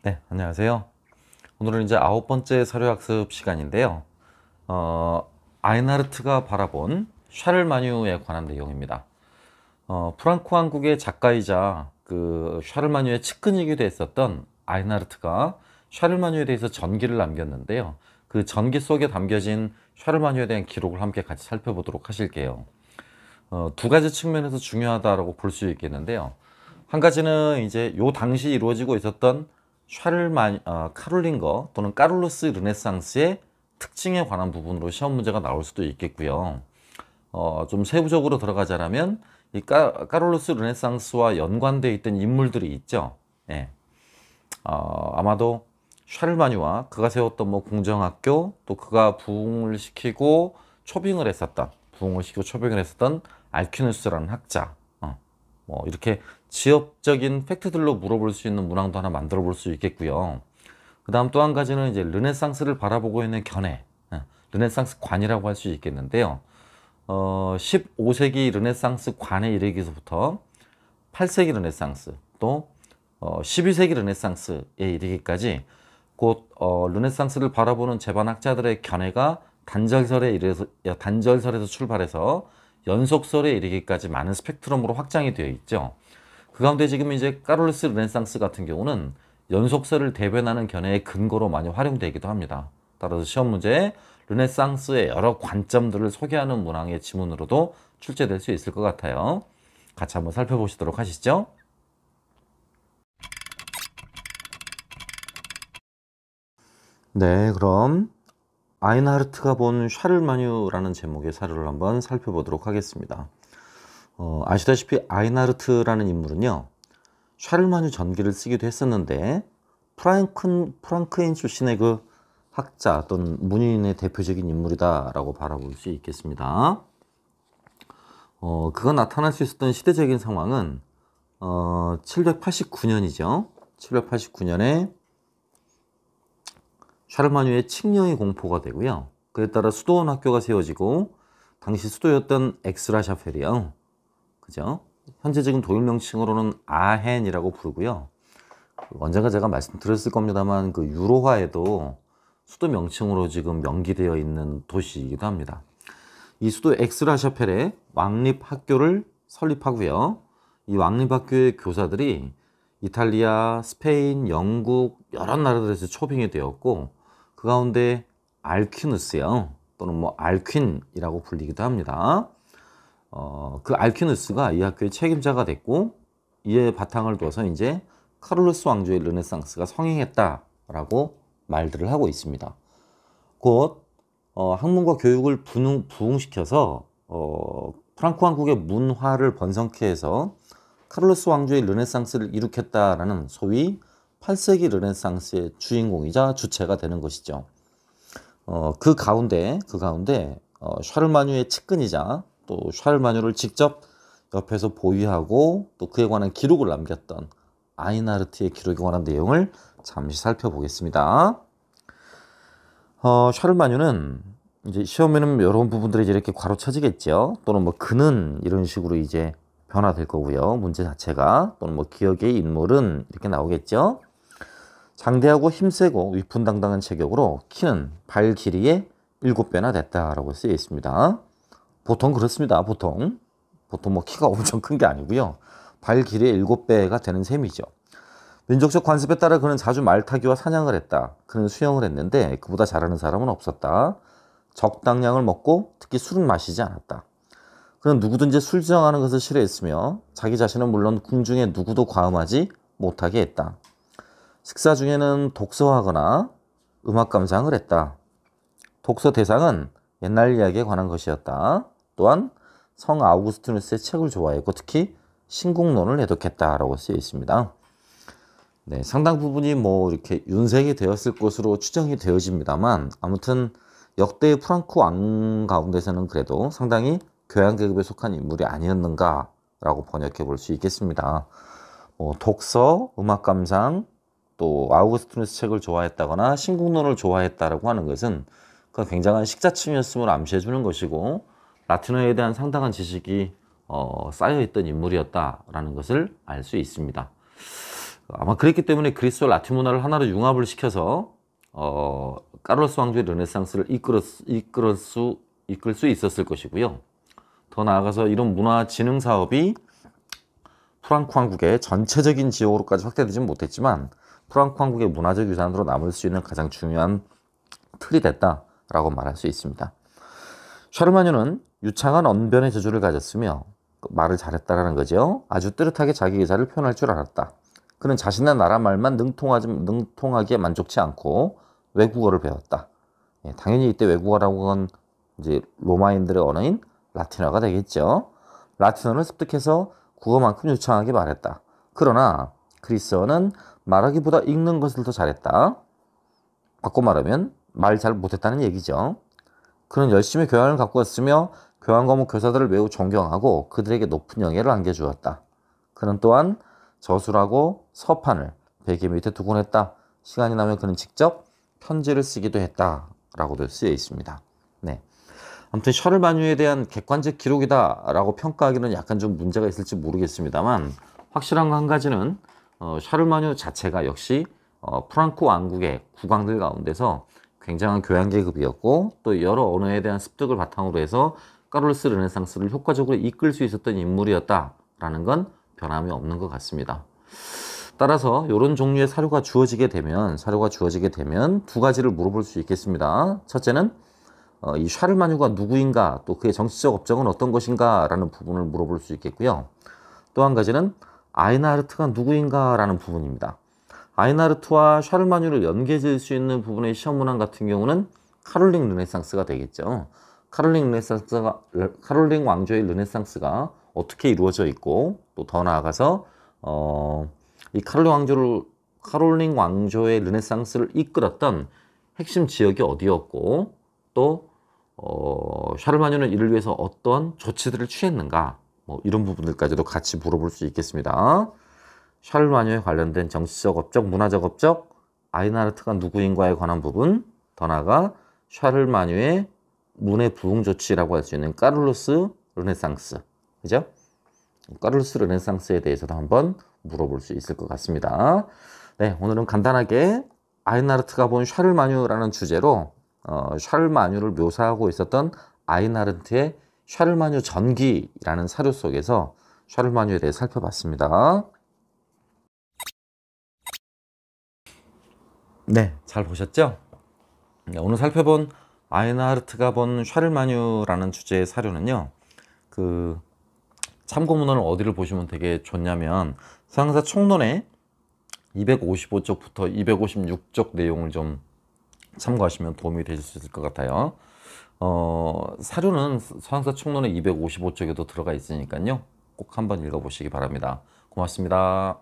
네, 안녕하세요. 오늘은 이제 9번째 사료학습 시간인데요. 어, 아이나르트가 바라본 샤를마뉴에 관한 내용입니다. 프랑코 왕국의 작가이자 그 샤를마뉴의 측근이기도 했었던 아이나르트가 샤를마뉴에 대해서 전기를 남겼는데요. 그 전기 속에 담겨진 샤를마뉴에 대한 기록을 함께 같이 살펴보도록 하실게요. 두 가지 측면에서 중요하다고 볼 수 있겠는데요. 한 가지는 이제 요 당시 이루어지고 있었던 카롤링거 또는 까를로스 르네상스의 특징에 관한 부분으로 시험 문제가 나올 수도 있겠고요. 좀 세부적으로 들어가자면 이 까를로스 르네상스와 연관되어 있던 인물들이 있죠. 예. 아마도 샤를마뉴와 그가 세웠던 뭐 궁정학교, 또 그가 부흥을 시키고 초빙을 했었던 알퀴누스라는 학자, 뭐 이렇게 지역적인 팩트들로 물어볼 수 있는 문항도 하나 만들어 볼 수 있겠고요. 그 다음 또 한 가지는 이제 르네상스를 바라보고 있는 견해, 르네상스 관이라고 할 수 있겠는데요. 15세기 르네상스 관에 이르기서부터 8세기 르네상스, 또 12세기 르네상스에 이르기까지 곧 르네상스를 바라보는 제반학자들의 견해가 단절설에서 출발해서 연속설에 이르기까지 많은 스펙트럼으로 확장이 되어 있죠. 그 가운데 지금 이제 까를로스 르네상스 같은 경우는 연속설을 대변하는 견해의 근거로 많이 활용되기도 합니다. 따라서 시험 문제에 르네상스의 여러 관점들을 소개하는 문항의 지문으로도 출제될 수 있을 것 같아요. 같이 한번 살펴보시도록 하시죠. 네, 그럼 아인하르트가 본 샤를마뉴라는 제목의 사료를 한번 살펴보도록 하겠습니다. 아시다시피 아인하르트라는 인물은요, 샤를마뉴 전기를 쓰기도 했었는데 프랑크인 출신의 그 학자 또는 문인의 대표적인 인물이다라고 바라볼 수 있겠습니다. 그가 나타날 수 있었던 시대적인 상황은 789년이죠. 789년에 샤르마뉴의 칙령이 공포가 되고요. 그에 따라 수도원 학교가 세워지고 당시 수도였던 엑스라샤펠이요. 그죠? 현재 지금 도일 명칭으로는 아헨이라고 부르고요. 언젠가 제가 말씀드렸을 겁니다만 그 유로화에도 수도 명칭으로 지금 명기되어 있는 도시이기도 합니다. 이 수도 엑스라샤펠에 왕립학교를 설립하고요. 이 왕립학교의 교사들이 이탈리아, 스페인, 영국 여러 나라들에서 초빙이 되었고 그 가운데 알퀴누스요. 또는 뭐 알퀸이라고 불리기도 합니다. 그 알퀴누스가 이 학교의 책임자가 됐고 이에 바탕을 둬서 이제 카를로스 왕조의 르네상스가 성행했다라고 말들을 하고 있습니다. 곧 학문과 교육을 부흥시켜서 프랑코 왕국의 문화를 번성케 해서 카를로스 왕조의 르네상스를 일으켰다라는 소위 8세기 르네상스의 주인공이자 주체가 되는 것이죠. 그 가운데 샤를마뉴의 측근이자 또 샤를마뉴를 직접 옆에서 보위하고 또 그에 관한 기록을 남겼던 아이나르트의 기록에 관한 내용을 잠시 살펴보겠습니다. 샤를마뉴는 이제 시험에는 이런 부분들이 이렇게 괄호쳐지겠죠. 또는 뭐 그는 이런 식으로 이제 변화될 거고요. 문제 자체가 또는 뭐 기억의 인물은 이렇게 나오겠죠. 장대하고 힘세고 위풍당당한 체격으로 키는 발 길이의 7배나 됐다라고 쓰여 있습니다. 보통 그렇습니다. 보통 뭐 키가 엄청 큰 게 아니고요. 발 길이의 7배가 되는 셈이죠. 민족적 관습에 따라 그는 자주 말타기와 사냥을 했다. 그는 수영을 했는데 그보다 잘하는 사람은 없었다. 적당량을 먹고 특히 술은 마시지 않았다. 그는 누구든지 술 주정하는 것을 싫어했으며 자기 자신은 물론 궁중에 누구도 과음하지 못하게 했다. 식사 중에는 독서하거나 음악 감상을 했다. 독서 대상은 옛날 이야기에 관한 것이었다. 또한 성 아우구스티누스의 책을 좋아했고 특히 신국론을 해독했다라고 쓰여 있습니다. 네, 상당 부분이 뭐 이렇게 윤색이 되었을 것으로 추정이 되어집니다만 아무튼 역대의 프랑코 왕 가운데서는 그래도 상당히 교양 계급에 속한 인물이 아니었는가라고 번역해 볼 수 있겠습니다. 독서, 음악 감상, 또 아우구스티누스 책을 좋아했다거나 신국론을 좋아했다라고 하는 것은 그 굉장한 식자층이었음을 암시해 주는 것이고 라틴어에 대한 상당한 지식이 쌓여있던 인물이었다라는 것을 알 수 있습니다. 아마 그랬기 때문에 그리스와 라틴 문화를 하나로 융합을 시켜서 카를로스 왕조의 르네상스를 이끌 수 있었을 것이고요. 더 나아가서 이런 문화 진흥 사업이 프랑크 왕국의 전체적인 지역으로까지 확대되지는 못했지만 프랑크 왕국의 문화적 유산으로 남을 수 있는 가장 중요한 틀이 됐다라고 말할 수 있습니다. 샤르마뉴는 유창한 언변의 재주를 가졌으며 말을 잘했다라는 거죠. 아주 뚜렷하게 자기 의사를 표현할 줄 알았다. 그는 자신의 나라 말만 능통하기에 만족치 않고 외국어를 배웠다. 예, 당연히 이때 외국어라고 한 이제 로마인들의 언어인 라틴어가 되겠죠. 라틴어를 습득해서 국어만큼 유창하게 말했다. 그러나 그리스어는 말하기보다 읽는 것을 더 잘했다. 바꿔 말하면 말 잘 못했다는 얘기죠. 그는 열심히 교양을 가꾸었으며 교양 과목 교사들을 매우 존경하고 그들에게 높은 영예를 안겨주었다. 그는 또한 저술하고 서판을 베개 밑에 두곤 했다. 시간이 나면 그는 직접 편지를 쓰기도 했다라고도 쓰여 있습니다. 네. 아무튼 샤를마뉴에 대한 객관적 기록이다라고 평가하기는 약간 좀 문제가 있을지 모르겠습니다만 확실한 거 한 가지는 샤를마뉴 자체가 역시 프랑크 왕국의 국왕들 가운데서 굉장한 교양 계급이었고 또 여러 언어에 대한 습득을 바탕으로 해서 카를로스 르네상스를 효과적으로 이끌 수 있었던 인물이었다라는 건 변함이 없는 것 같습니다. 따라서 이런 종류의 사료가 주어지게 되면 두 가지를 물어볼 수 있겠습니다. 첫째는 이 샤를마뉴가 누구인가, 또 그의 정치적 업적은 어떤 것인가 라는 부분을 물어볼 수 있겠고요. 또 한 가지는 아이나르트가 누구인가 라는 부분입니다. 아이나르트와 샤를마뉴를 연계지을 수 있는 부분의 시험 문항 같은 경우는 카롤링 르네상스가 되겠죠. 카롤링 왕조의 르네상스가 어떻게 이루어져 있고 또 더 나아가서 이 카롤링 왕조의 르네상스를 이끌었던 핵심 지역이 어디였고 또 샤를마뉴는 이를 위해서 어떤 조치들을 취했는가, 뭐 이런 부분들까지도 같이 물어볼 수 있겠습니다. 샤를마뉴에 관련된 정치적 업적, 문화적 업적, 아이나르트가 누구인가에 관한 부분, 더 나아가 샤를마뉴의 문의 부흥 조치라고 할 수 있는 카를로스 르네상스, 그죠? 카를로스 르네상스에 대해서도 한번 물어볼 수 있을 것 같습니다. 네, 오늘은 간단하게 아이나르트가 본 샤를마뉴라는 주제로 샤를마뉴를 묘사하고 있었던 아이나르트의 샤를마뉴 전기라는 사료 속에서 샤를마뉴에 대해 살펴봤습니다. 네, 잘 보셨죠? 네, 오늘 살펴본 아이나르트가 본 샤를마뉴라는 주제의 사료는요, 그 참고문헌을 어디를 보시면 되게 좋냐면 서양사 총론의 255쪽부터 256쪽 내용을 좀 참고하시면 도움이 되실 수 있을 것 같아요. 사료는 서양사 총론의 255쪽에도 들어가 있으니까요, 꼭 한번 읽어보시기 바랍니다. 고맙습니다.